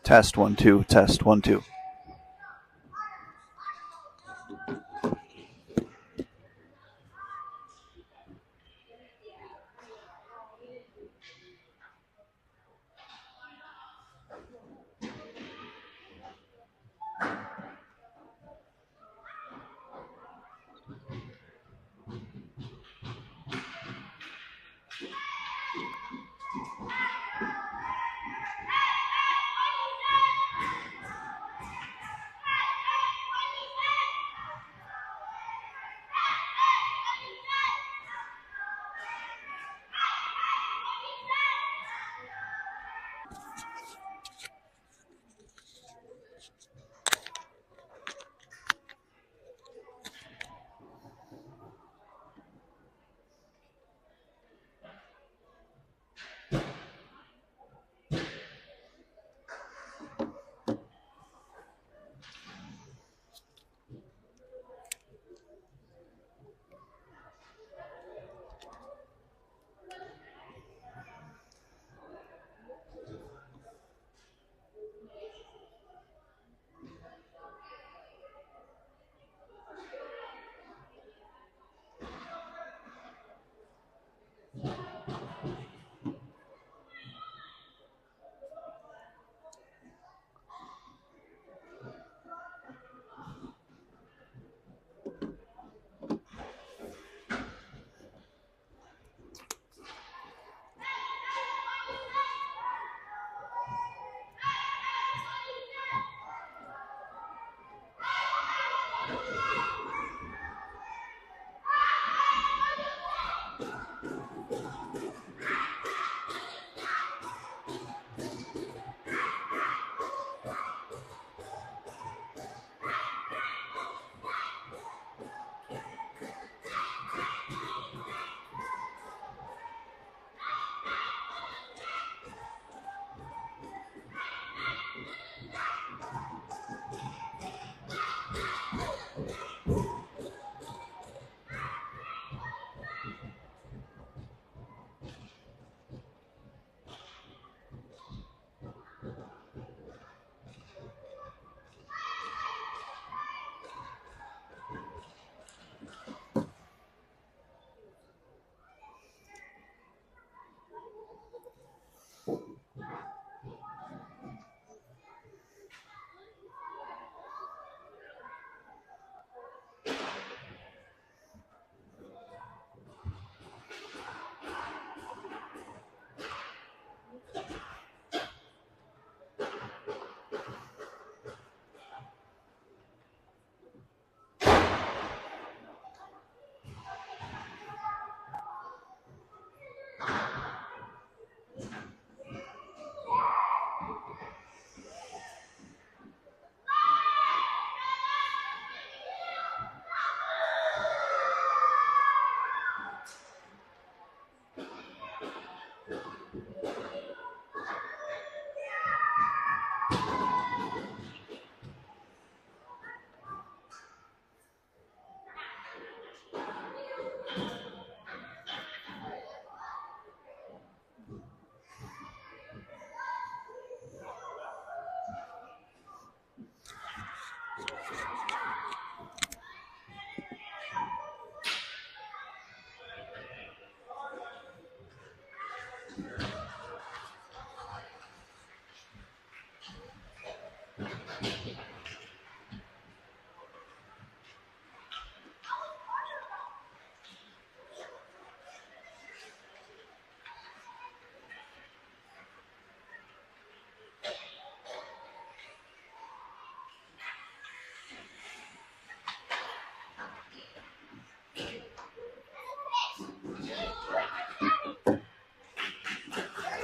Test 1 2. Test 1 2.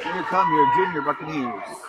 Here come your Junior Buccaneers.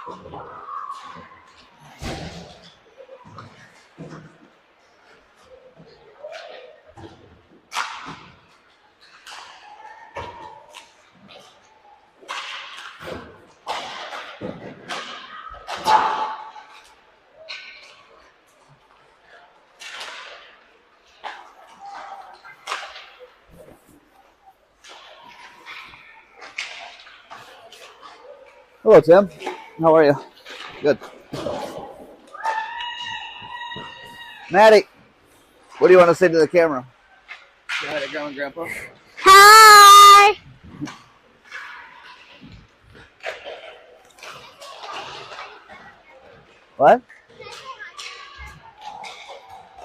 Hello, Tim. How are you? Good. Maddie, what do you want to say to the camera? Say hi to Grandma and Grandpa. Hi! What?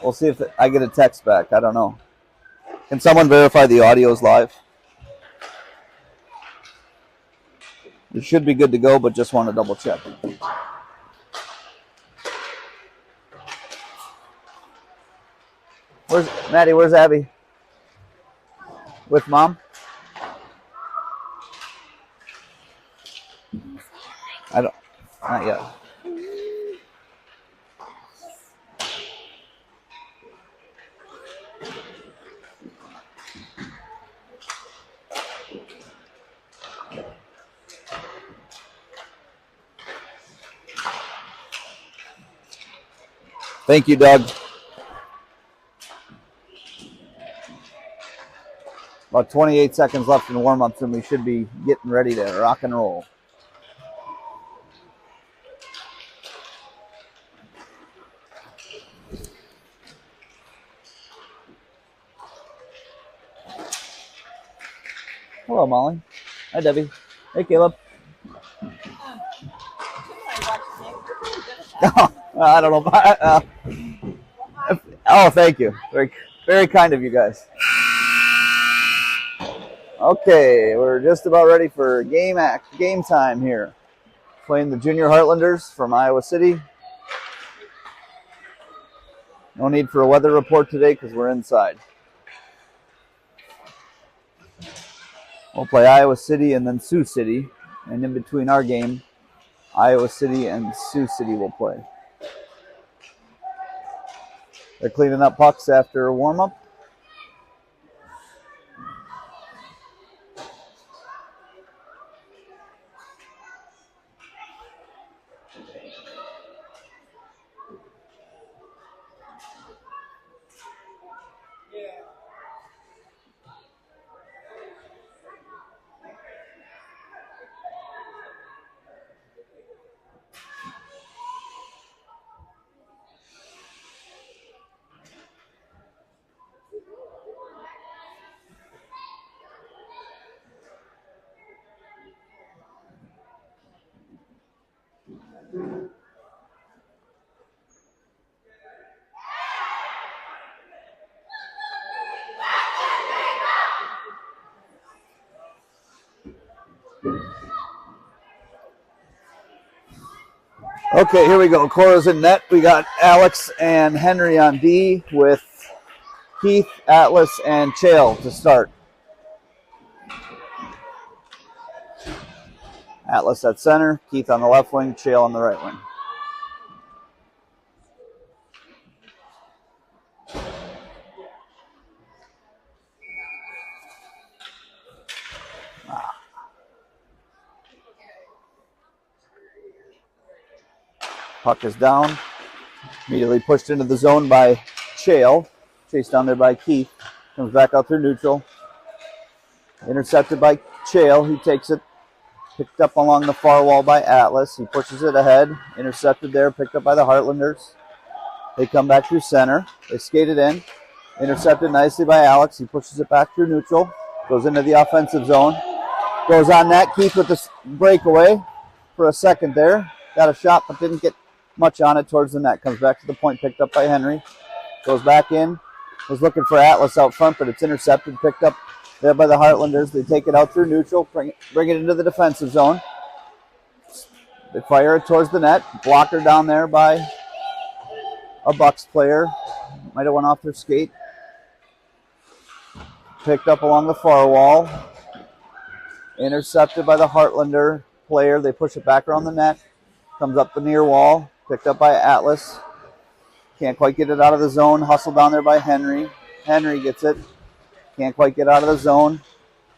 We'll see if I get a text back. I don't know. Can someone verify the audio is live? It should be good to go, but just want to double check. Where's Maddie? Where's Abby? With Mom? I don't. Not yet. Thank you, Doug. About 28 seconds left in warm-ups, and we should be getting ready to rock and roll. Hello, Molly. Hi, Debbie. Hey, Caleb. I don't know. Oh, thank you. Very, very kind of you guys. Okay, we're just about ready for game time here. Playing the Junior Heartlanders from Iowa City. No need for a weather report today because we're inside. We'll play Iowa City and then Sioux City. And in between our game, Iowa City and Sioux City will play. They're cleaning up pucks after a warm-up. Okay, here we go. Cora's in net. We got Alex and Henry on D with Keith, Atlas, and Chael to start. Atlas at center, Keith on the left wing, Chael on the right wing. Puck is down. Immediately pushed into the zone by Chael. Chased down there by Keith. Comes back out through neutral. Intercepted by Chael. He takes it. Picked up along the far wall by Atlas. He pushes it ahead. Intercepted there. Picked up by the Heartlanders. They come back through center. They skate it in. Intercepted nicely by Alex. He pushes it back through neutral. Goes into the offensive zone. Goes on that. Keith with the breakaway for a second there. Got a shot but didn't get much on it towards the net. Comes back to the point. Picked up by Henry. Goes back in. Was looking for Atlas out front, but it's intercepted. Picked up there by the Heartlanders. They take it out through neutral. Bring it into the defensive zone. They fire it towards the net. Blocker down there by a Bucs player. Might have went off their skate. Picked up along the far wall. Intercepted by the Heartlander player. They push it back around the net. Comes up the near wall. Picked up by Atlas. Can't quite get it out of the zone. Hustled down there by Henry. Henry gets it. Can't quite get out of the zone.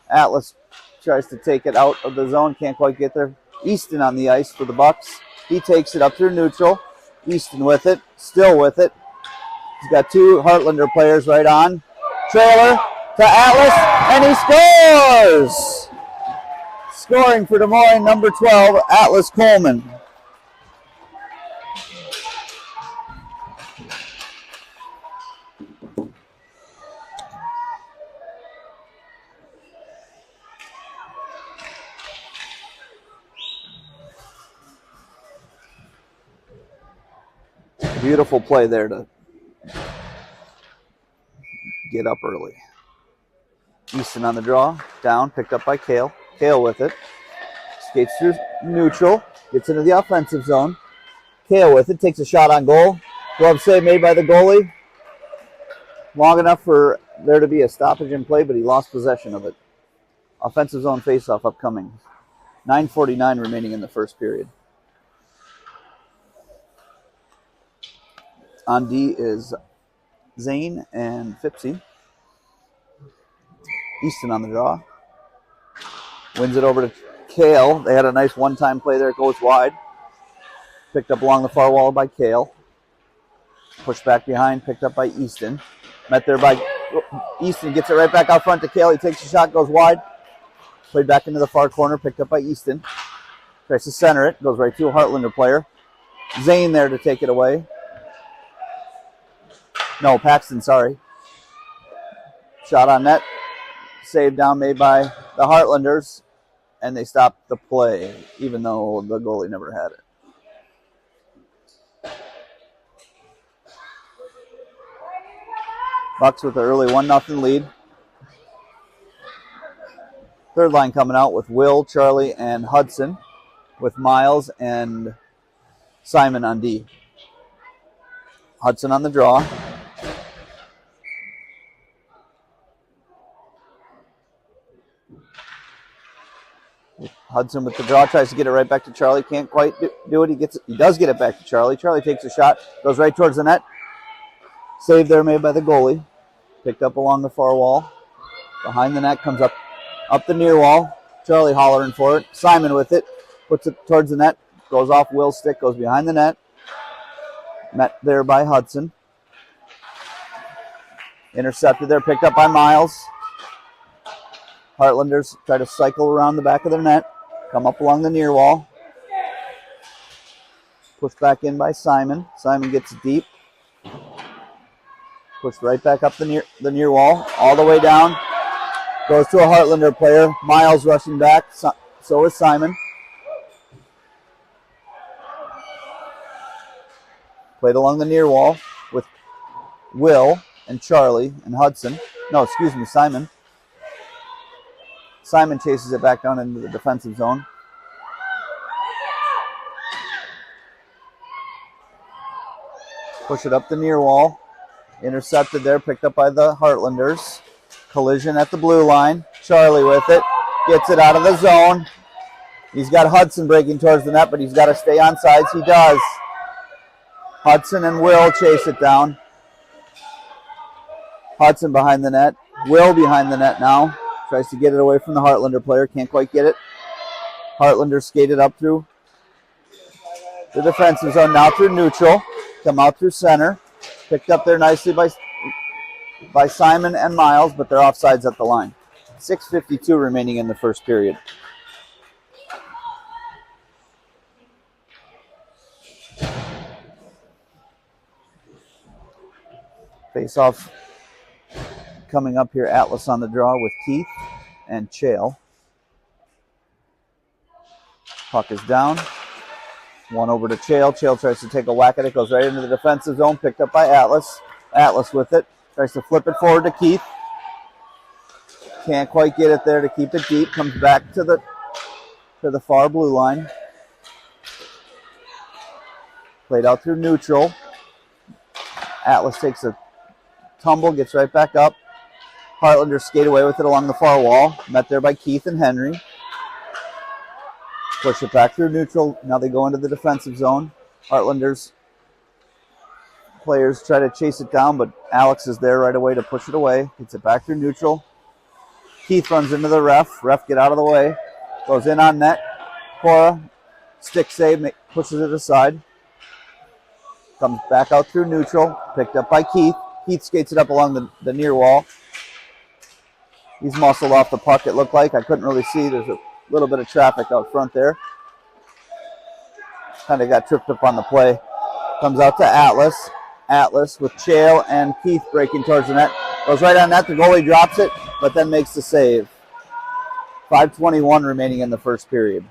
Atlas tries to take it out of the zone. Can't quite get there. Easton on the ice for the Bucs. He takes it up through neutral. Easton with it. Still with it. He's got two Heartlander players right on. Trailer to Atlas, and he scores! Scoring for Des Moines, number 12, Atlas Coleman. Beautiful play there to get up early. Easton on the draw, down, picked up by Kale. Kale with it. Skates through neutral, gets into the offensive zone. Kale with it, takes a shot on goal. Glove save made by the goalie. Long enough for there to be a stoppage in play, but he lost possession of it. Offensive zone faceoff upcoming. 9:49 remaining in the first period. On D is Zane and Fipsy. Easton on the draw. Wins it over to Kale. They had a nice one-time play there. It goes wide. Picked up along the far wall by Kale. Pushed back behind. Picked up by Easton. Met there by Easton. Gets it right back out front to Kale. He takes a shot. Goes wide. Played back into the far corner. Picked up by Easton. Tries to center it. Goes right to a Heartlander player. Zane there to take it away. No, Paxton, sorry. Shot on net. Save down made by the Heartlanders. And they stopped the play, even though the goalie never had it. Bucs with an early 1-0 lead. Third line coming out with Will, Charlie, and Hudson, with Miles and Simon on D. Hudson on the draw. Hudson with the draw, tries to get it right back to Charlie. Can't quite do it. He does get it back to Charlie. Charlie takes a shot, goes right towards the net. Save there made by the goalie. Picked up along the far wall. Behind the net, comes up the near wall. Charlie hollering for it. Simon with it, puts it towards the net. Goes off Will's stick, goes behind the net. Met there by Hudson. Intercepted there, picked up by Miles. Heartlanders try to cycle around the back of their net. Come up along the near wall. Pushed back in by Simon. Simon gets it deep. Pushed right back up the near wall. All the way down. Goes to a Heartlander player. Miles rushing back. So is Simon. Played along the near wall with Will and Charlie and Hudson. No, excuse me, Simon. Simon chases it back down into the defensive zone. Push it up the near wall. Intercepted there, picked up by the Heartlanders. Collision at the blue line. Charlie with it. Gets it out of the zone. He's got Hudson breaking towards the net, but he's got to stay on sides. He does. Hudson and Will chase it down. Hudson behind the net. Will behind the net now. Tries to get it away from the Heartlander player. Can't quite get it. Heartlander skated up through the defensive zone. Now through neutral. Come out through center. Picked up there nicely by Simon and Miles, but they're offsides at the line. 6:52 remaining in the first period. Face-off coming up here. Atlas on the draw with Keith and Chael. Puck is down. One over to Chael. Chael tries to take a whack at it. Goes right into the defensive zone. Picked up by Atlas. Atlas with it. Tries to flip it forward to Keith. Can't quite get it there to keep it deep. Comes back to the far blue line. Played out through neutral. Atlas takes a tumble. Gets right back up. Heartlanders skate away with it along the far wall. Met there by Keith and Henry. Push it back through neutral. Now they go into the defensive zone. Heartlanders players try to chase it down, but Alex is there right away to push it away. Gets it back through neutral. Keith runs into the ref. Ref, get out of the way. Goes in on net. Cora, stick save, pushes it aside. Comes back out through neutral. Picked up by Keith. Keith skates it up along the near wall. He's muscled off the puck, it looked like. I couldn't really see. There's a little bit of traffic out front there. Kind of got tripped up on the play. Comes out to Atlas. Atlas with Chael and Keith breaking towards the net. Goes right on net. The goalie drops it, but then makes the save. 5:21 remaining in the first period.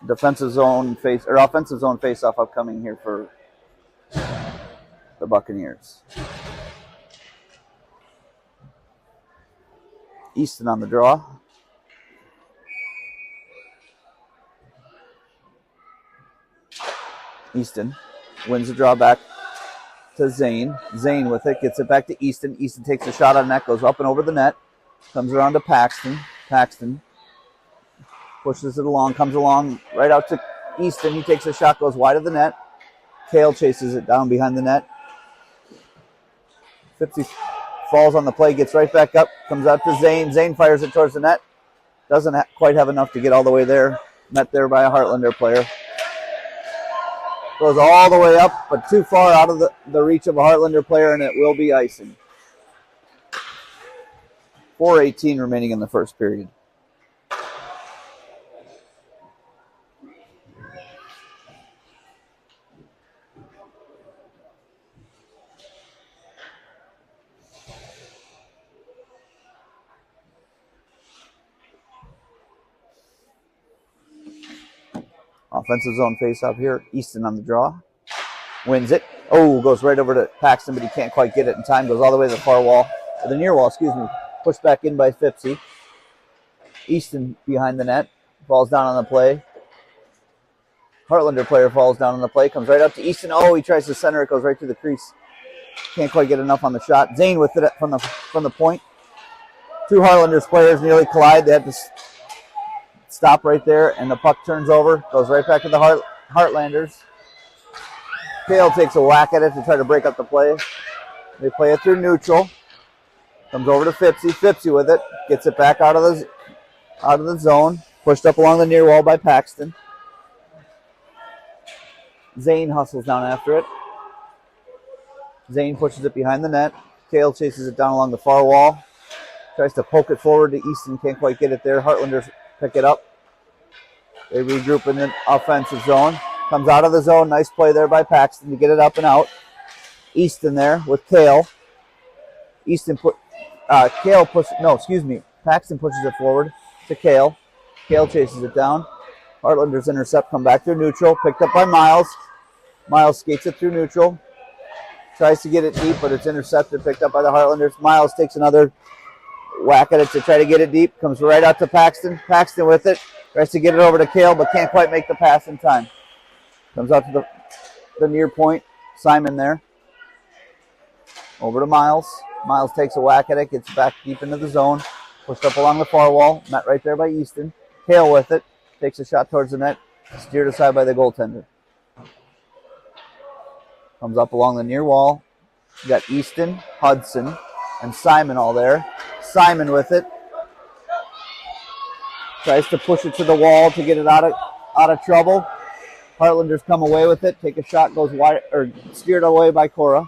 Offensive zone face-off upcoming here for the Buccaneers. Easton on the draw. Easton wins the draw back to Zane. Zane with it, gets it back to Easton. Easton takes a shot on net, goes up and over the net. Comes around to Paxton. Paxton pushes it along, comes along right out to Easton. He takes a shot, goes wide of the net. Kale chases it down behind the net. 50 falls on the play, gets right back up, comes out to Zane. Zane fires it towards the net. Doesn't quite have enough to get all the way there. Met there by a Heartlander player. Goes all the way up, but too far out of the reach of a Heartlander player, and it will be icing. 4:18 remaining in the first period. Offensive zone face-off here. Easton on the draw. Wins it. Oh, goes right over to Paxton, but he can't quite get it in time. Goes all the way to the far wall. Or the near wall, excuse me. Pushed back in by Fipsy. Easton behind the net. Falls down on the play. Heartlander player falls down on the play. Comes right up to Easton. Oh, he tries to center it. Goes right through the crease. Can't quite get enough on the shot. Zane with it from the point. Two Heartlanders players nearly collide. They had to stop right there, and the puck turns over. Goes right back to the Heartlanders. Kale takes a whack at it to try to break up the play. They play it through neutral. Comes over to Fipsy. Fipsy with it. Gets it back out of the zone. Pushed up along the near wall by Paxton. Zane hustles down after it. Zane pushes it behind the net. Kale chases it down along the far wall. Tries to poke it forward to Easton. Can't quite get it there. Heartlanders pick it up. They regroup in the offensive zone. Comes out of the zone. Nice play there by Paxton to get it up and out. Easton there with Kale. Paxton pushes it forward to Kale. Kale chases it down. Heartlanders intercept, come back through neutral. Picked up by Miles. Miles skates it through neutral. Tries to get it deep, but it's intercepted, picked up by the Heartlanders. Miles takes another whack at it to try to get it deep. Comes right out to Paxton. Paxton with it. Tries to get it over to Kale, but can't quite make the pass in time. Comes out to the near point. Simon there. Over to Miles. Miles takes a whack at it. Gets back deep into the zone. Pushed up along the far wall. Met right there by Easton. Kale with it. Takes a shot towards the net. Steered aside by the goaltender. Comes up along the near wall. You got Easton, Hudson, and Simon all there. Simon with it. Tries to push it to the wall to get it out of trouble. Heartlanders come away with it. Take a shot, goes wide, or steered away by Cora.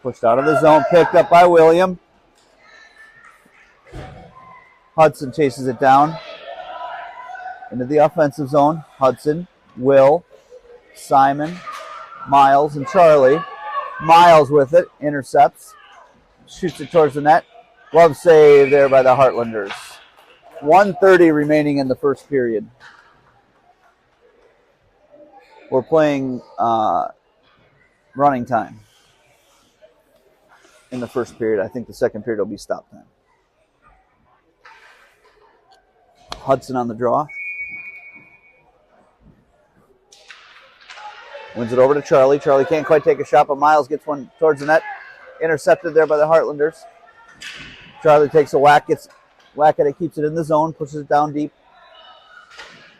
Pushed out of the zone, picked up by William. Hudson chases it down into the offensive zone. Hudson, Will, Simon, Miles, and Charlie. Miles with it, intercepts, shoots it towards the net. Glove save there by the Heartlanders. 1:30 remaining in the first period. We're playing running time in the first period. I think the second period will be stop time. Hudson on the draw. Wins it over to Charlie. Charlie can't quite take a shot, but Miles gets one towards the net. Intercepted there by the Heartlanders. Charlie takes a whack at it, keeps it in the zone, pushes it down deep.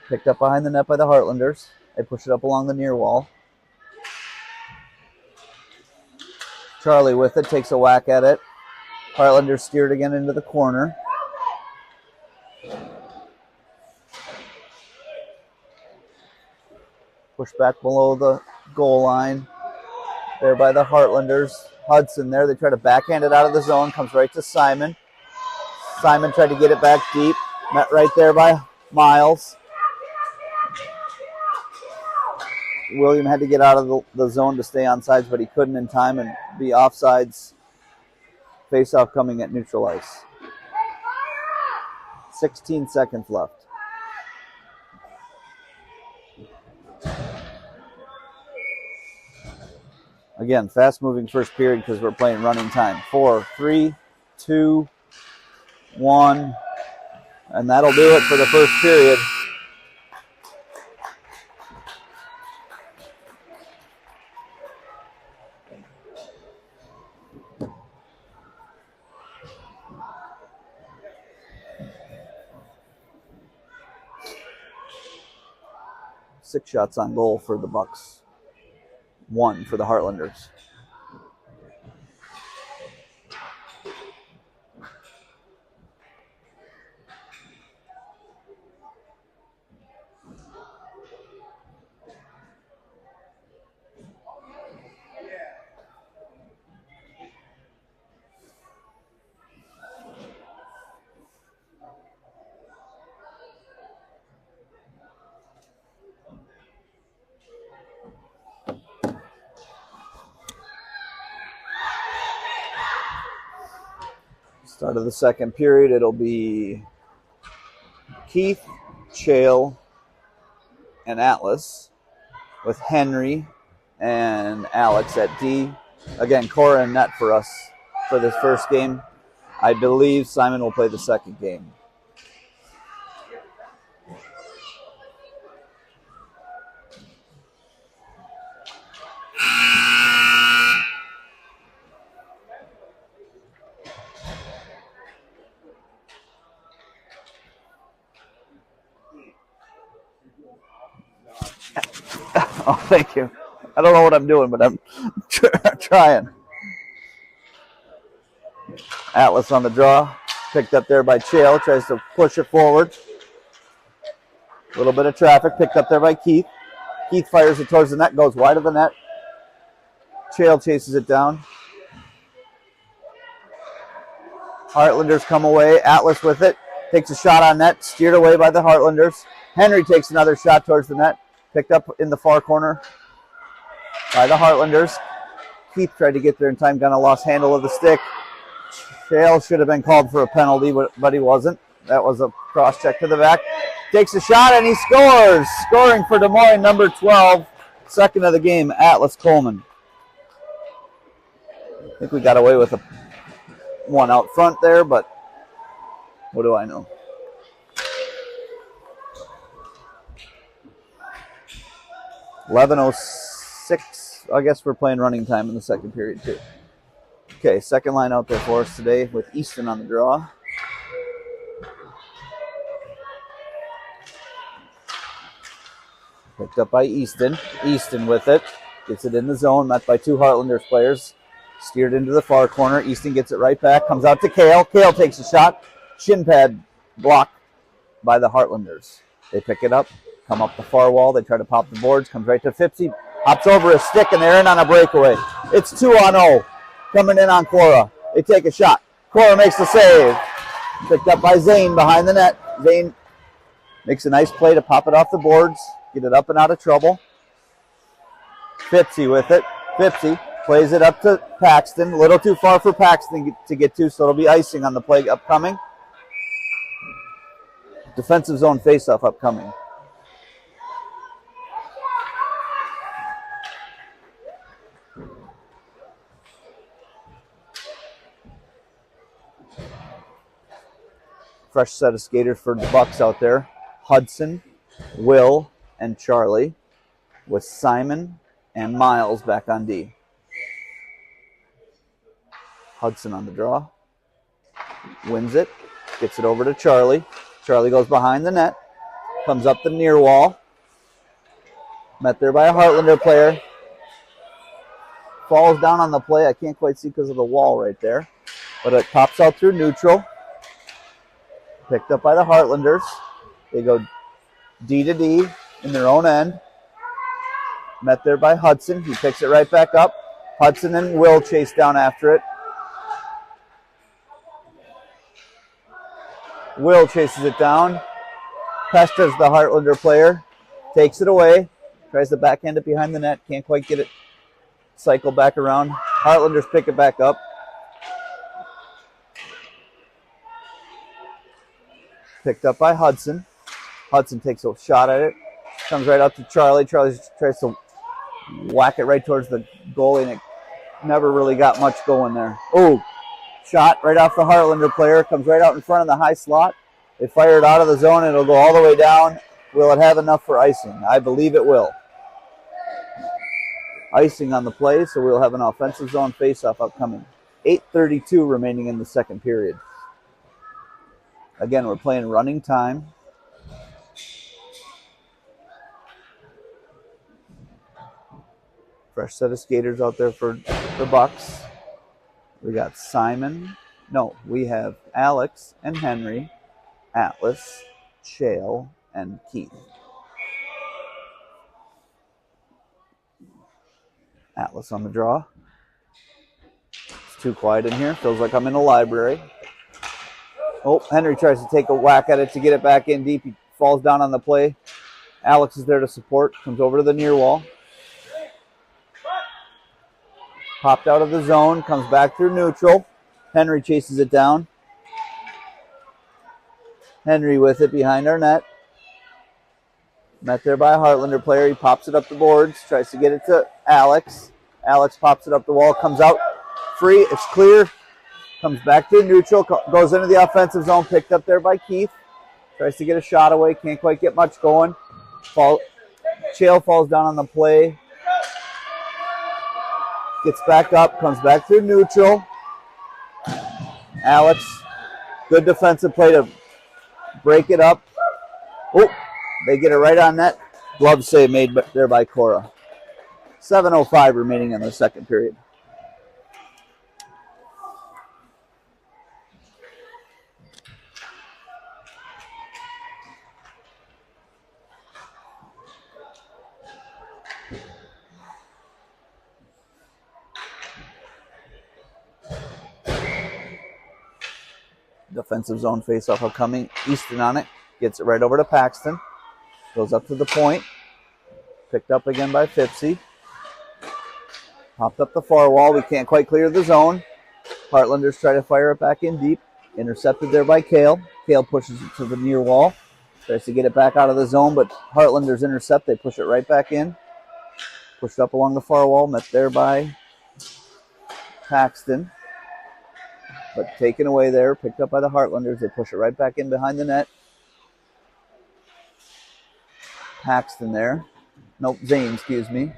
Picked up behind the net by the Heartlanders. They push it up along the near wall. Charlie with it, takes a whack at it. Heartlanders steered again into the corner. Push back below the goal line. There by the Heartlanders. Hudson there. They try to backhand it out of the zone. Comes right to Simon. Simon tried to get it back deep. Met right there by Miles. William had to get out of the zone to stay on sides, but he couldn't in time and be offsides. Face-off coming at neutral ice. 16 seconds left. Again, fast-moving first period because we're playing running time. 4, 3, 2, 1. And that'll do it for the first period. Six shots on goal for the Bucs. 1 for the Heartlanders. Start of the second period, it'll be Keith, Chael, and Atlas with Henry and Alex at D. Again, Cora and net for us for this first game. I believe Simon will play the second game. Oh, thank you. I don't know what I'm doing, but I'm trying. Atlas on the draw. Picked up there by Chael. Tries to push it forward. A little bit of traffic. Picked up there by Keith. Keith fires it towards the net. Goes wide of the net. Chael chases it down. Heartlanders come away. Atlas with it. Takes a shot on net. Steered away by the Heartlanders. Henry takes another shot towards the net. Picked up in the far corner by the Heartlanders. Keith tried to get there in time. Kind of lost handle of the stick. Chael should have been called for a penalty, but he wasn't. That was a cross check to the back. Takes a shot and he scores. Scoring for Des Moines, number 12. Second of the game, Atlas Coleman. I think we got away with a one out front there, but what do I know? .11:06. I guess we're playing running time in the second period too. Okay, second line out there for us today with Easton on the draw. Picked up by Easton. Easton with it. Gets it in the zone. Met by two Heartlanders players. Steered into the far corner. Easton gets it right back. Comes out to Kale. Kale takes a shot. Shin pad blocked by the Heartlanders. They pick it up. Come up the far wall. They try to pop the boards. Comes right to Fipsy. Hops over a stick, and they're in on a breakaway. It's 2-0. Coming in on Cora. They take a shot. Cora makes the save. Picked up by Zane behind the net. Zane makes a nice play to pop it off the boards. Get it up and out of trouble. Fipsy with it. Fipsy plays it up to Paxton. A little too far for Paxton to get to, so it'll be icing on the play upcoming. Defensive zone faceoff upcoming. Fresh set of skaters for the Bucs out there. Hudson, Will, and Charlie, with Simon and Miles back on D. Hudson on the draw. wins it, gets it over to Charlie. Charlie goes behind the net, comes up the near wall. Met there by a Heartlander player. Falls down on the play. I can't quite see because of the wall right there. But it pops out through neutral. Picked up by the Heartlanders. They go D to D in their own end. Met there by Hudson. He picks it right back up. Hudson and Will chase down after it. Will chases it down. Pesters the Heartlander player. Takes it away. Tries to backhand it behind the net. Can't quite get it. Cycle back around. Heartlanders pick it back up. Picked up by Hudson. Hudson takes a shot at it. Comes right up to Charlie. Charlie tries to whack it right towards the goalie, and it never really got much going there. Oh, shot right off the Heartlander player. Comes right out in front of the high slot. They fire it out of the zone, and it'll go all the way down. Will it have enough for icing? I believe it will. Icing on the play, so we'll have an offensive zone faceoff upcoming. 8:32 remaining in the second period. Again, we're playing running time. Fresh set of skaters out there for the Bucs. We got Simon. No, we have Alex and Henry, Atlas, Shale, and Keith. Atlas on the draw. It's too quiet in here. Feels like I'm in a library. Oh, Henry tries to take a whack at it to get it back in deep. He falls down on the play. Alex is there to support. Comes over to the near wall. Popped out of the zone. Comes back through neutral. Henry chases it down. Henry with it behind our net. Met there by a Heartlander player. He pops it up the boards. Tries to get it to Alex. Alex pops it up the wall. Comes out free. It's clear. Comes back to neutral. Goes into the offensive zone. Picked up there by Keith. Tries to get a shot away. Can't quite get much going. Chael falls down on the play. Gets back up. Comes back through neutral. Alex. Good defensive play to break it up. Oh, they get it right on net. Glove save made there by Cora. 7:05 remaining in the second period. Defensive zone faceoff upcoming. Easton on it. Gets it right over to Paxton. Goes up to the point. Picked up again by Fipsy. Popped up the far wall. We can't quite clear the zone. Heartlanders try to fire it back in deep. Intercepted there by Kale. Kale pushes it to the near wall. Tries to get it back out of the zone, but Heartlanders intercept. They push it right back in. Pushed up along the far wall. Met there by Paxton. But taken away there. Picked up by the Heartlanders. They push it right back in behind the net. Paxton there. Nope, Zane, excuse me.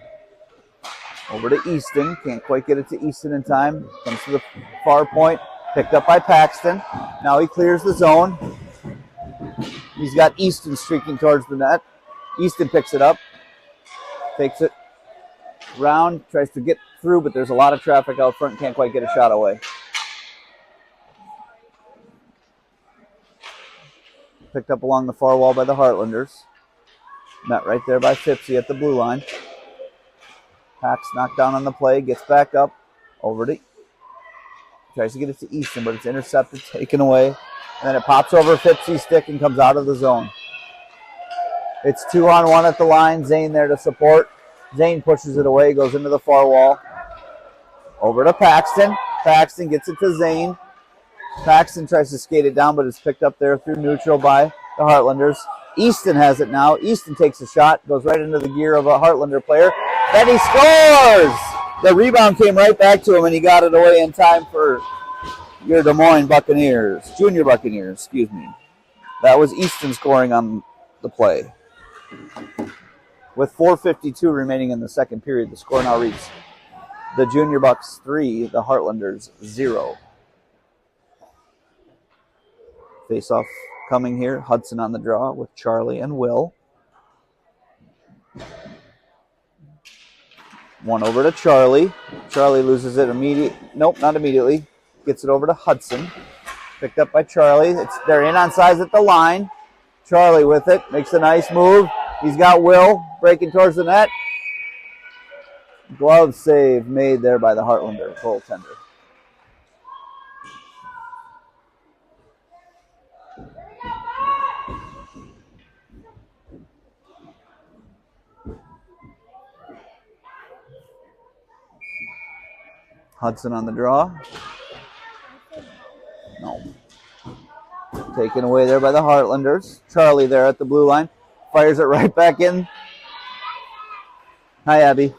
Over to Easton. Can't quite get it to Easton in time. Comes to the far point. Picked up by Paxton. Now he clears the zone. He's got Easton streaking towards the net. Easton picks it up. Takes it round. Tries to get through, but there's a lot of traffic out front. Can't quite get a shot away. Picked up along the far wall by the Heartlanders. Met right there by Fipsy at the blue line. Pax knocked down on the play. Gets back up. Over to. Tries to get it to Easton, but it's intercepted, taken away. And then it pops over Fipsy's stick and comes out of the zone. It's 2-on-1 at the line. Zane there to support. Zane pushes it away. Goes into the far wall. Over to Paxton. Paxton gets it to Zane. Paxton tries to skate it down, but it's picked up there through neutral by the Heartlanders. Easton has it now. Easton takes a shot, goes right into the gear of a Heartlander player. Then he scores! The rebound came right back to him, and he got it away in time for your Des Moines Buccaneers. Junior Buccaneers, excuse me. That was Easton scoring on the play. With 4:52 remaining in the second period, the score now reads the Junior Bucs 3, the Heartlanders 0. Face-off coming here. Hudson on the draw with Charlie and Will. One over to Charlie. Charlie loses it immediately. Nope, not immediately. Gets it over to Hudson. Picked up by Charlie. They're in on size at the line. Charlie with it. Makes a nice move. He's got Will breaking towards the net. Glove save made there by the Heartlander goaltender. Hudson on the draw. No. Taken away there by the Heartlanders. Charlie there at the blue line. Fires it right back in. Hi, Abby.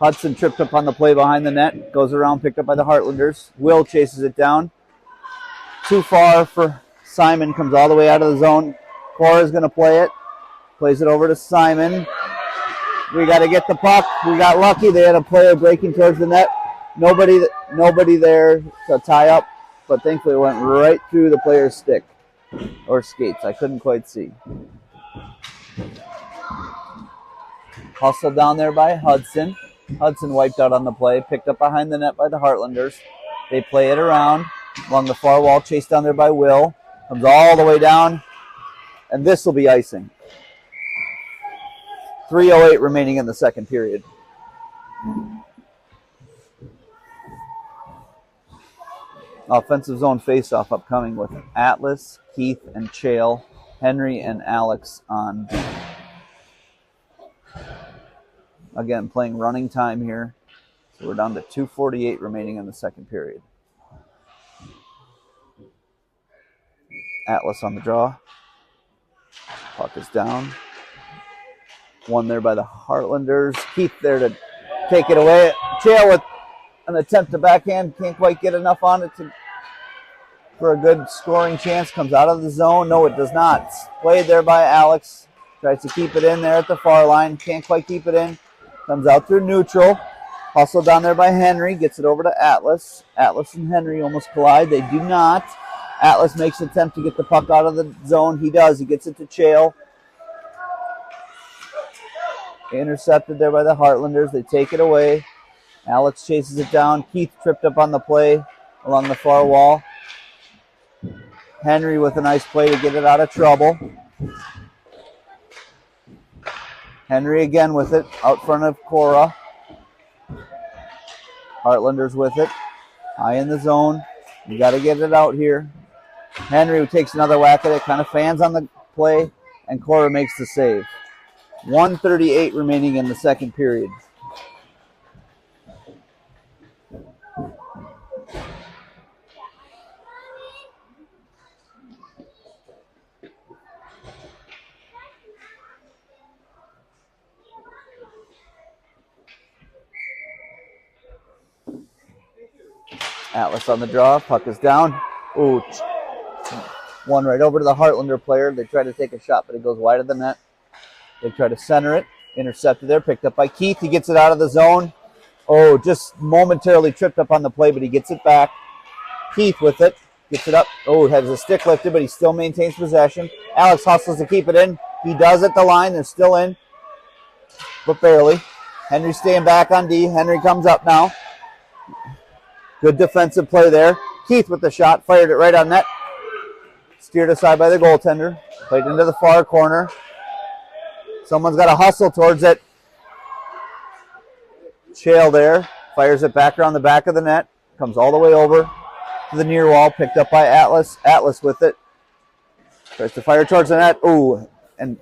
Hudson tripped up on the play behind the net. Goes around, picked up by the Heartlanders. Will chases it down. Too far for Simon. Comes all the way out of the zone. Cora's going to play it. Plays it over to Simon. We got to get the puck. We got lucky. They had a player breaking towards the net. Nobody there to tie up, but thankfully it went right through the player's stick or skates. I couldn't quite see. Hustled down there by Hudson. Hudson wiped out on the play, picked up behind the net by the Heartlanders. They play it around along the far wall, chased down there by Will. Comes all the way down, and this will be icing. 3:08 remaining in the second period. Offensive zone faceoff upcoming with Atlas, Keith, and Chael, Henry, and Alex on D. Again, playing running time here. So we're down to 2:48 remaining in the second period. Atlas on the draw. Puck is down. One there by the Heartlanders. Keith there to take it away. Chael with an attempt to backhand. Can't quite get enough on it for a good scoring chance. Comes out of the zone. No, it does not. Played there by Alex. Tries to keep it in there at the far line. Can't quite keep it in. Comes out through neutral. Hustled down there by Henry. Gets it over to Atlas. Atlas and Henry almost collide. They do not. Atlas makes an attempt to get the puck out of the zone. He does. He gets it to Chael. Intercepted there by the Heartlanders. They take it away. Alex chases it down. Keith tripped up on the play along the far wall. Henry with a nice play to get it out of trouble. Henry again with it out front of Cora. Heartlanders with it. High in the zone. You got to get it out here. Henry takes another whack at it, kind of fans on the play, and Cora makes the save. 1:38 remaining in the second period. Atlas on the draw. Puck is down. Ooh. One right over to the Heartlander player. They try to take a shot, but it goes wide of the net. They try to center it. Intercepted there. Picked up by Keith. He gets it out of the zone. Oh, just momentarily tripped up on the play, but he gets it back. Keith with it. Gets it up. Oh, has a stick lifted, but he still maintains possession. Alex hustles to keep it in. He does at the line. They're still in, but barely. Henry staying back on D. Henry comes up now. Good defensive play there. Keith with the shot. Fired it right on net. Steered aside by the goaltender. Played into the far corner. Someone's got to hustle towards it. Chael there. Fires it back around the back of the net. Comes all the way over to the near wall. Picked up by Atlas. Atlas with it. Tries to fire towards the net. Ooh. And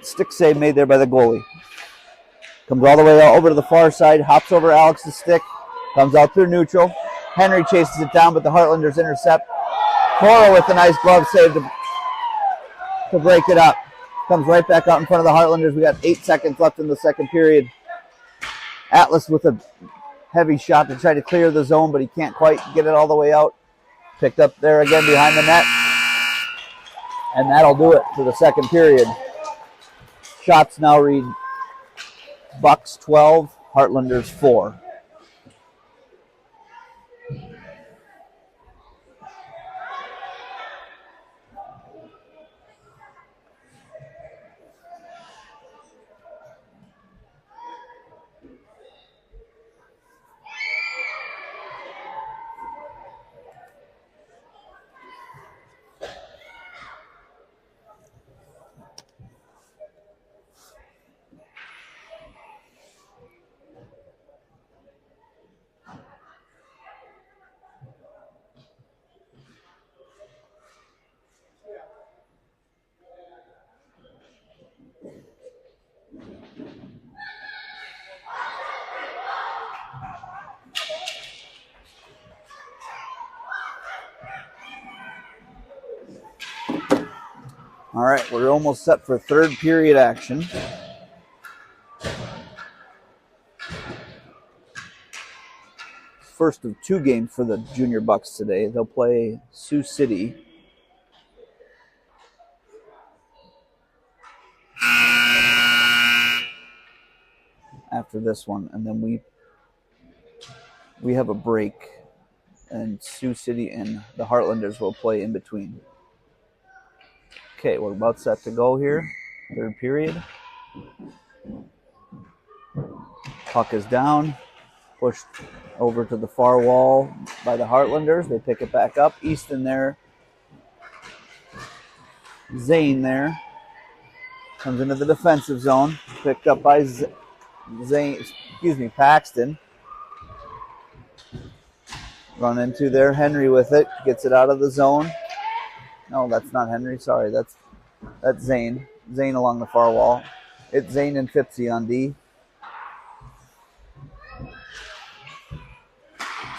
stick save made there by the goalie. Comes all the way over to the far side. Hops over Alex's stick. Comes out through neutral. Henry chases it down, but the Heartlanders intercept. Cora with a nice glove save to break it up. Comes right back out in front of the Heartlanders. We got 8 seconds left in the second period. Atlas with a heavy shot to try to clear the zone, but he can't quite get it all the way out. Picked up there again behind the net. And that'll do it for the second period. Shots now read Bucs 12, Heartlanders 4. All right, we're almost set for third period action. First of two games for the Junior Bucs today. They'll play Sioux City. After this one, and then we have a break, and Sioux City and the Heartlanders will play in between. Okay, we're about set to go here. Third period. Puck is down, pushed over to the far wall by the Heartlanders. They pick it back up. Easton there. Zane there. Comes into the defensive zone. Picked up by Paxton. Run into there. Henry with it. Gets it out of the zone. No, that's not Henry. Sorry, that's Zane. Zane along the far wall. It's Zane and Fipsy on D.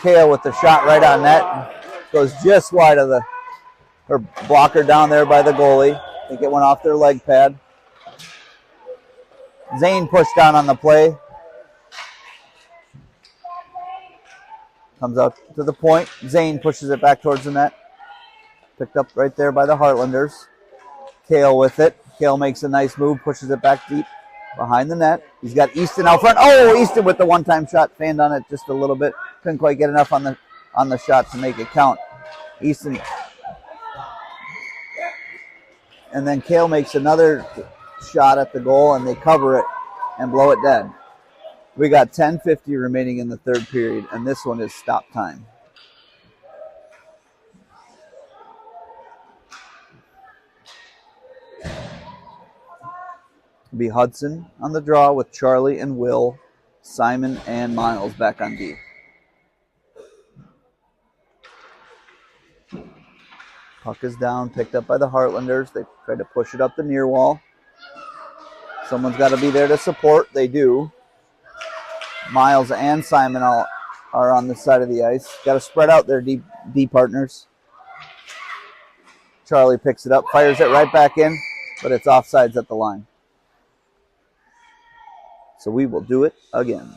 Kale with the shot right on net. Goes just wide of her blocker down there by the goalie. I think it went off their leg pad. Zane pushed down on the play. Comes out to the point. Zane pushes it back towards the net. Picked up right there by the Heartlanders. Kale with it. Kale makes a nice move, pushes it back deep behind the net. He's got Easton out front. Oh, Easton with the one-time shot, fanned on it just a little bit. Couldn't quite get enough on the shot to make it count. Easton. And then Kale makes another shot at the goal, and they cover it and blow it dead. We got 10:50 remaining in the third period, and this one is stop time. It'll be Hudson on the draw with Charlie and Will, Simon and Miles back on D. Puck is down, picked up by the Heartlanders. They try to push it up the near wall. Someone's got to be there to support. They do. Miles and Simon are on the side of the ice. Got to spread out their D partners. Charlie picks it up, fires it right back in, but it's offsides at the line. So we will do it again.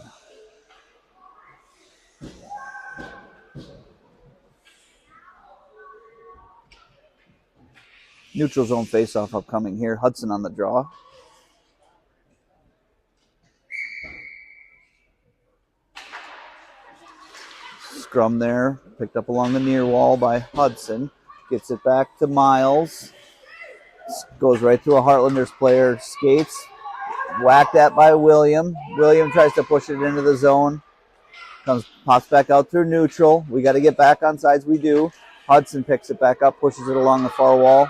Neutral zone faceoff upcoming here. Hudson on the draw. Scrum there. Picked up along the near wall by Hudson. Gets it back to Miles. Goes right through a Heartlanders player. Skates. Whacked at by William. William tries to push it into the zone. Pops back out through neutral. We got to get back on sides. We do. Hudson picks it back up. Pushes it along the far wall.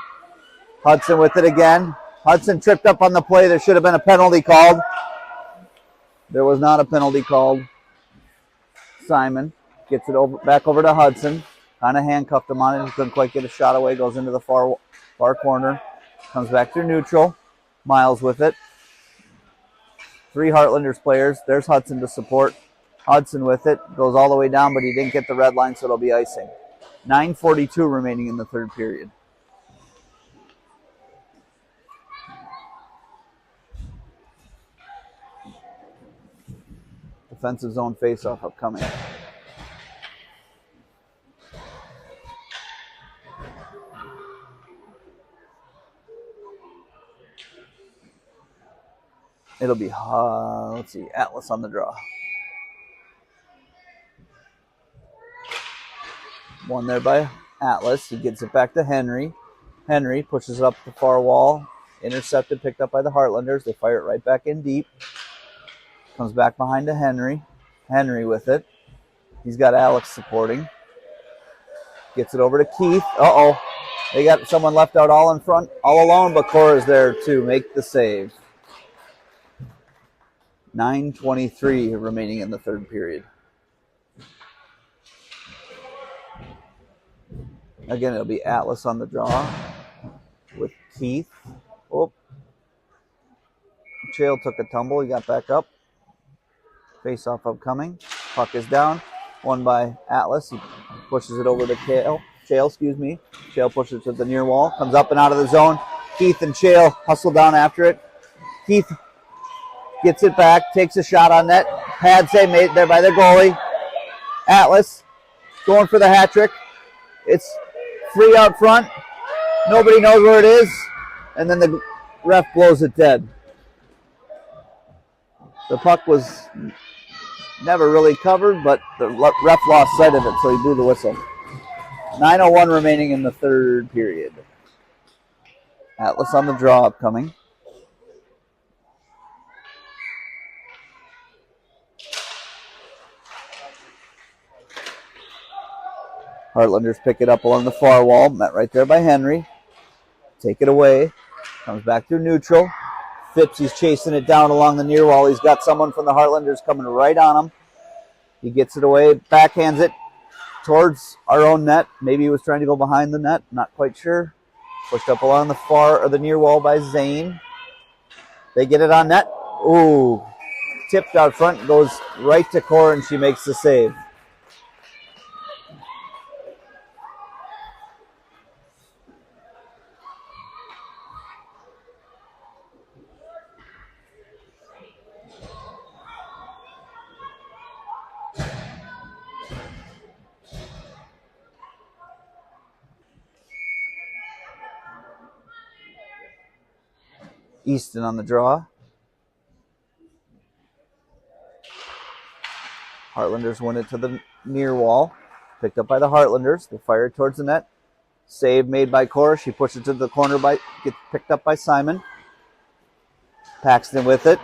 Hudson with it again. Hudson tripped up on the play. There should have been a penalty called. There was not a penalty called. Simon gets it back over to Hudson. Kind of handcuffed him on it. He couldn't quite get a shot away. Goes into the far corner. Comes back through neutral. Miles with it. Three Heartlanders players. There's Hudson to support. Hudson with it. Goes all the way down, but he didn't get the red line, so it'll be icing. 9:42 remaining in the third period. Defensive zone faceoff upcoming. It'll be, Atlas on the draw. One there by Atlas. He gets it back to Henry. Henry pushes it up the far wall. Intercepted, picked up by the Heartlanders. They fire it right back in deep. Comes back behind to Henry. Henry with it. He's got Alex supporting. Gets it over to Keith. Uh-oh. They got someone left out all in front, all alone, but Cora's there to make the save. 9:23 remaining in the third period. Again, it'll be Atlas on the draw with Keith. Oh. Chael took a tumble. He got back up. Face-off upcoming. Puck is down. Won by Atlas. He pushes it over to Chael. Chael pushes it to the near wall. Comes up and out of the zone. Keith and Chael hustle down after it. Keith gets it back, takes a shot on net. Pad save made there by the goalie. Atlas going for the hat trick. It's free out front. Nobody knows where it is. And then the ref blows it dead. The puck was never really covered, but the ref lost sight of it, so he blew the whistle. 9:01 remaining in the third period. Atlas on the draw upcoming. Heartlanders pick it up along the far wall, met right there by Henry. Take it away. Comes back through neutral. Phipps, he's chasing it down along the near wall. He's got someone from the Heartlanders coming right on him. He gets it away, backhands it towards our own net. Maybe he was trying to go behind the net, not quite sure. Pushed up along the far or the near wall by Zane. They get it on net. Ooh, tipped out front, goes right to Cora, and she makes the save. Easton on the draw. Heartlanders win it to the near wall. Picked up by the Heartlanders. They fire it towards the net. Save made by Cora. She pushes it to the corner, gets picked up by Simon. Paxton with it.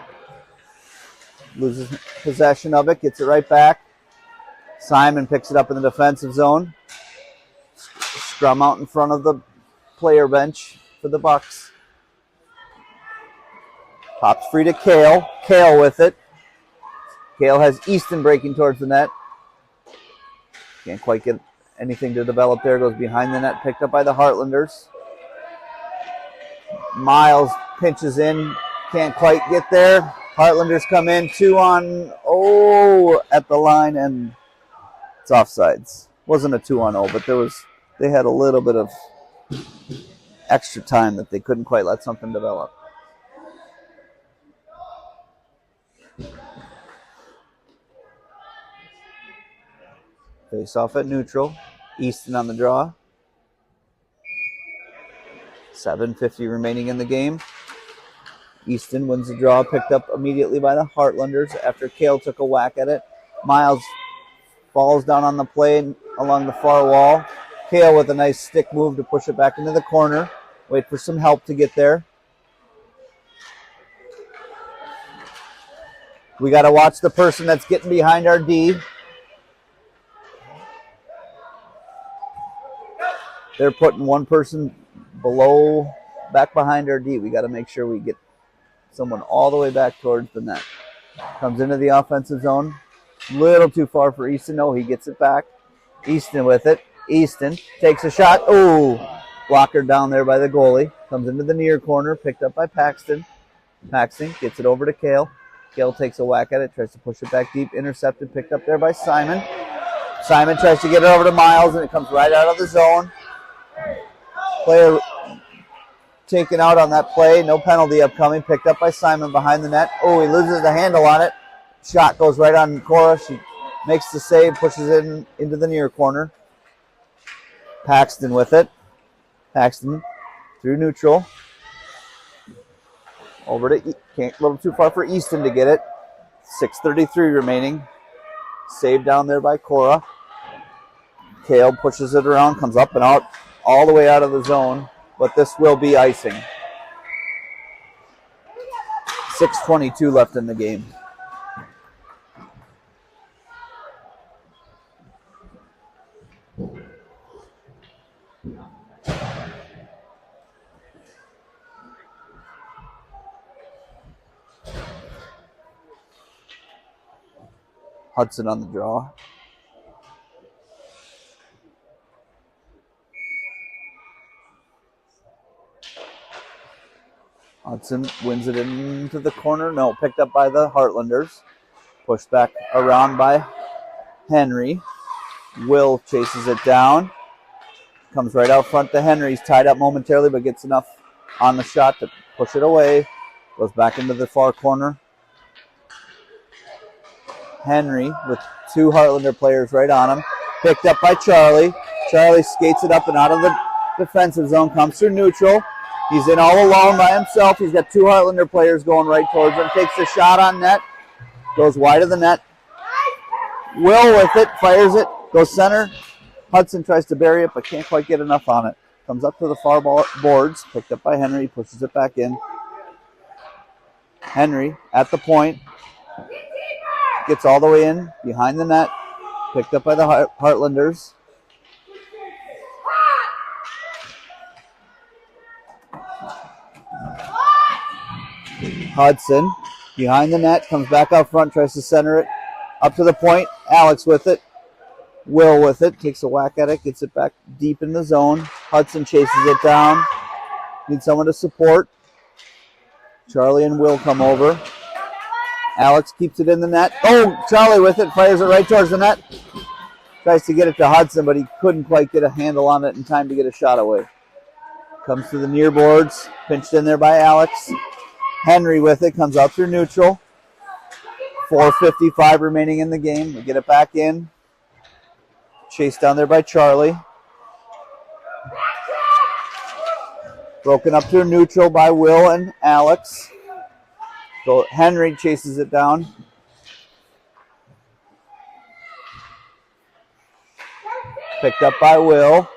Loses possession of it. Gets it right back. Simon picks it up in the defensive zone. Scrum out in front of the player bench for the Bucs. Pops free to Kale. Kale with it. Kale has Easton breaking towards the net. Can't quite get anything to develop there. Goes behind the net. Picked up by the Heartlanders. Miles pinches in. Can't quite get there. Heartlanders come in. 2-on-0 at the line, and it's offsides. Wasn't a 2-on-0, but they had a little bit of extra time that they couldn't quite let something develop. Face off at neutral. Easton on the draw. 7:50 remaining in the game. Easton wins the draw, picked up immediately by the Heartlanders after Kale took a whack at it. Miles falls down on the play along the far wall. Kale with a nice stick move to push it back into the corner. Wait for some help to get there. We got to watch the person that's getting behind our D. They're putting one person back behind our D. We got to make sure we get someone all the way back towards the net. Comes into the offensive zone. Little too far for Easton. No, he gets it back. Easton with it. Easton takes a shot. Oh, blocker down there by the goalie. Comes into the near corner. Picked up by Paxton. Paxton gets it over to Kale. Kale takes a whack at it. Tries to push it back deep. Intercepted. Picked up there by Simon. Simon tries to get it over to Miles, and it comes right out of the zone. Player taken out on that play. No penalty upcoming. Picked up by Simon behind the net. Oh, he loses the handle on it. Shot goes right on Cora. She makes the save, pushes it into the near corner. Paxton with it. Paxton through neutral. Over to can't a little too far for Easton to get it. 6:33 remaining. Save down there by Cora. Kale pushes it around, comes up and out, all the way out of the zone, but this will be icing. 6:22 left in the game. Hudson on the draw. Hudson wins it into the corner. No, picked up by the Heartlanders. Pushed back around by Henry. Will chases it down. Comes right out front to Henry. He's tied up momentarily, but gets enough on the shot to push it away. Goes back into the far corner. Henry with two Heartlander players right on him. Picked up by Charlie. Charlie skates it up and out of the defensive zone. Comes through neutral. He's in all alone by himself. He's got two Heartlander players going right towards him. Takes a shot on net. Goes wide of the net. Will with it. Fires it. Goes center. Hudson tries to bury it but can't quite get enough on it. Comes up to the far boards. Picked up by Henry. Pushes it back in. Henry at the point. Gets all the way in behind the net. Picked up by the Heartlanders. Hudson behind the net. Comes back out front. Tries to center it. Up to the point. Alex with it. Will with it. Takes a whack at it. Gets it back deep in the zone. Hudson chases it down. Needs someone to support. Charlie and Will come over. Alex keeps it in the net. Oh, Charlie with it. Fires it right towards the net. Tries to get it to Hudson, but he couldn't quite get a handle on it in time to get a shot away. Comes to the near boards. Pinched in there by Alex. Henry with it. Comes out through neutral. 4:55 remaining in the game. We get it back in. Chased down there by Charlie. Broken up through neutral by Will and Alex. So Henry chases it down. Picked up by Will.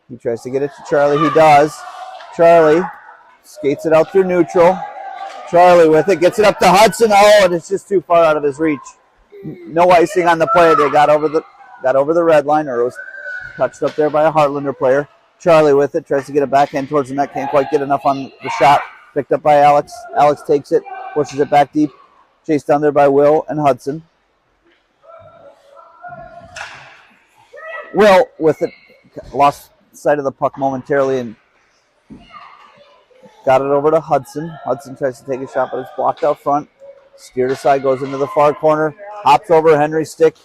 He tries to get it to Charlie. He does. Charlie skates it out through neutral. Charlie with it. Gets it up to Hudson. Oh, and it's just too far out of his reach. No icing on the play. They got over the red line, or it was touched up there by a Heartlander player. Charlie with it. Tries to get it backhand towards the net. Can't quite get enough on the shot. Picked up by Alex. Alex takes it. Pushes it back deep. Chased down there by Will and Hudson. Will with it. Lost sight of the puck momentarily and got it over to Hudson. Hudson tries to take a shot, but it's blocked out front. Steered aside, goes into the far corner. Hops over Henry's stick.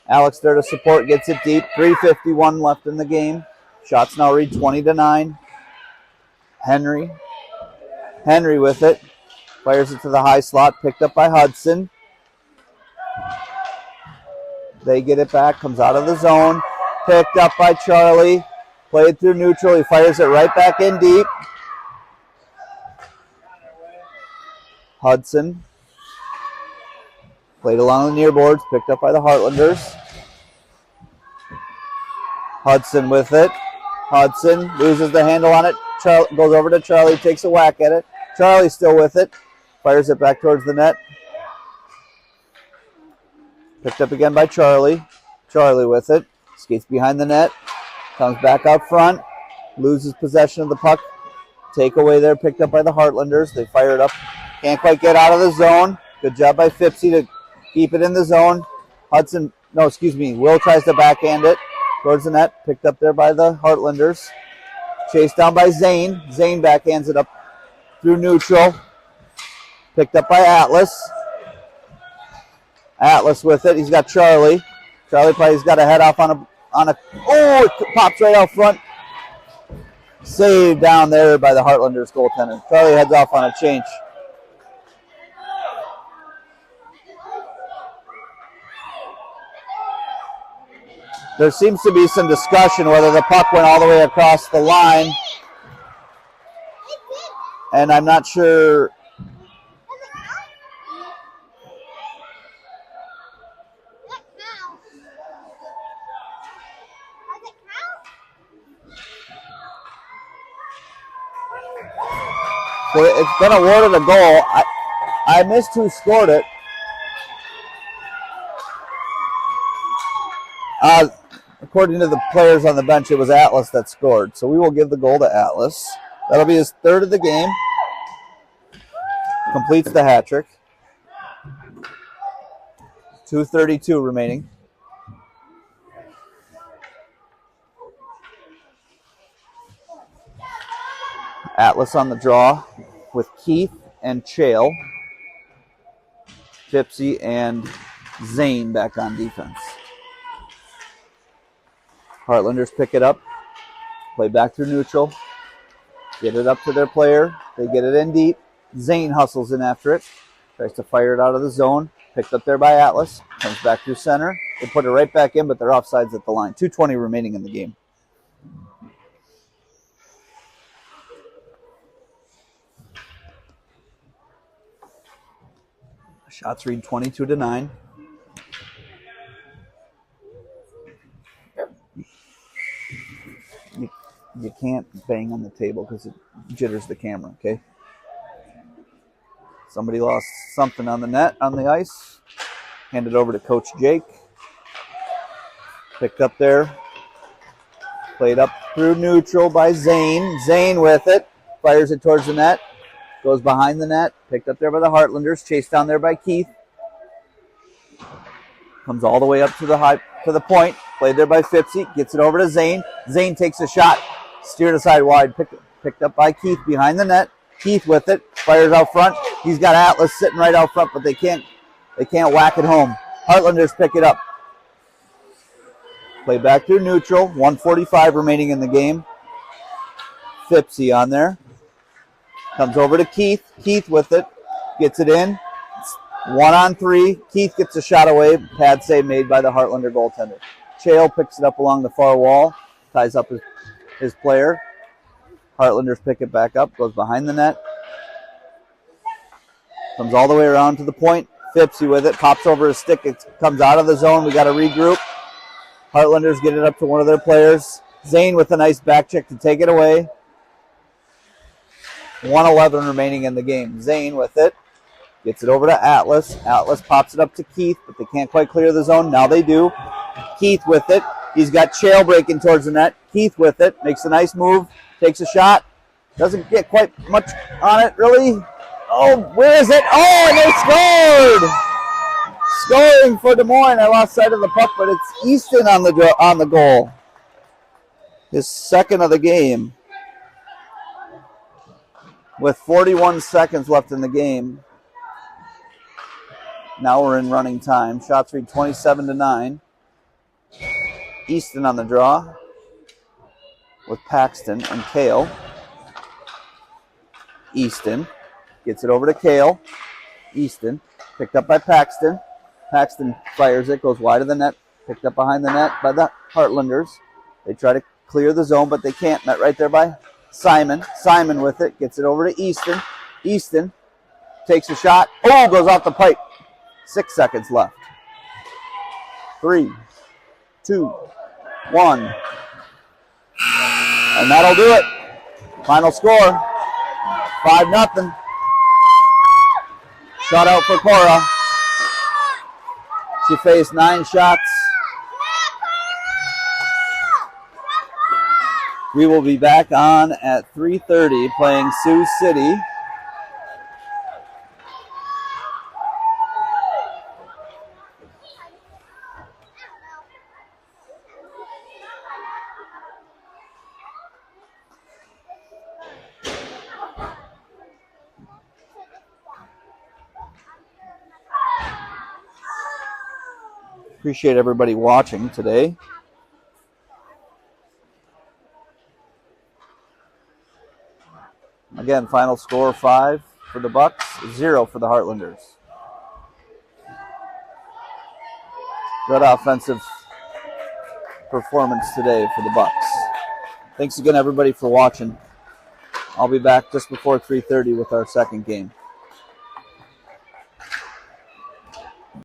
Alex there to support. Gets it deep. 3:51 left in the game. Shots now read 20-9. Henry with it. Fires it to the high slot. Picked up by Hudson. They get it back. Comes out of the zone. Picked up by Charlie. Played through neutral. He fires it right back in deep. Hudson. Played along the near boards. Picked up by the Heartlanders. Hudson with it. Hudson loses the handle on it. Goes over to Charlie. Takes a whack at it. Charlie still with it. Fires it back towards the net. Picked up again by Charlie. Charlie with it. Skates behind the net. Comes back out front. Loses possession of the puck. Takeaway there picked up by the Heartlanders. They fire it up. Can't quite get out of the zone. Good job by Fipsy to keep it in the zone. Will tries to backhand it towards the net. Picked up there by the Heartlanders. Chased down by Zane. Zane backhands it up through neutral. Picked up by Atlas. Atlas with it. He's got Charlie. Charlie probably's got a head off on a. Oh, it pops right out front. Saved down there by the Heartlanders goaltender. Charlie heads off on a change. There seems to be some discussion whether the puck went all the way across the line. And I'm not sure. So it's been awarded a goal. I missed who scored it. According to the players on the bench, it was Atlas that scored. So we will give the goal to Atlas. That'll be his third of the game. Completes the hat trick. 2:32 remaining. Atlas on the draw with Keith and Chael. Gypsy and Zane back on defense. Heartlanders pick it up. Play back through neutral. Get it up to their player. They get it in deep. Zane hustles in after it. Tries to fire it out of the zone. Picked up there by Atlas. Comes back through center. They put it right back in, but they're offsides at the line. 2:20 remaining in the game. Shots read 22-9. You can't bang on the table because it jitters the camera, okay? Somebody lost something on the net, on the ice. Handed over to Coach Jake. Picked up there. Played up through neutral by Zane. Zane with it. Fires it towards the net. Goes behind the net. Picked up there by the Heartlanders. Chased down there by Keith. Comes all the way up to the point. Played there by Fipsy. Gets it over to Zane. Zane takes a shot. Steered aside wide. Picked up by Keith behind the net. Keith with it. Fires out front. He's got Atlas sitting right out front, but they can't whack it home. Heartlanders pick it up. Play back through neutral. 1:45 remaining in the game. Fipsy on there. Comes over to Keith. Keith with it. Gets it in. 1-on-3. Keith gets a shot away. Pad save made by the Heartlander goaltender. Chael picks it up along the far wall. Ties up his player. Heartlanders pick it back up. Goes behind the net. Comes all the way around to the point. Fipsy with it. Pops over his stick. It comes out of the zone. We got to regroup. Heartlanders get it up to one of their players. Zane with a nice back check to take it away. 1:11 remaining in the game. Zane with it. Gets it over to Atlas. Atlas pops it up to Keith, but they can't quite clear the zone. Now they do. Keith with it. He's got Chael breaking towards the net. Keith with it. Makes a nice move. Takes a shot. Doesn't get quite much on it, really. Oh, where is it? Oh, and they scored! Scoring for Des Moines. I lost sight of the puck, but it's Easton on the goal. His second of the game. With 41 seconds left in the game. Now we're in running time. Shots read 27-9. Easton on the draw with Paxton and Kale. Easton gets it over to Kale. Easton picked up by Paxton. Paxton fires it, goes wide of the net. Picked up behind the net by the Heartlanders. They try to clear the zone, but they can't. Net right there by Simon. Simon with it. Gets it over to Easton. Easton takes a shot. Oh, goes off the pipe. 6 seconds left. 3, 2, 1. And that'll do it. Final score, 5-0. Shutout for Cora. She faced 9 shots. We will be back on at 3:30 playing Sioux City. Appreciate everybody watching today. Again, final score 5 for the Bucs, 0 for the Heartlanders. Good offensive performance today for the Bucs. Thanks again, everybody, for watching. I'll be back just before 3:30 with our second game.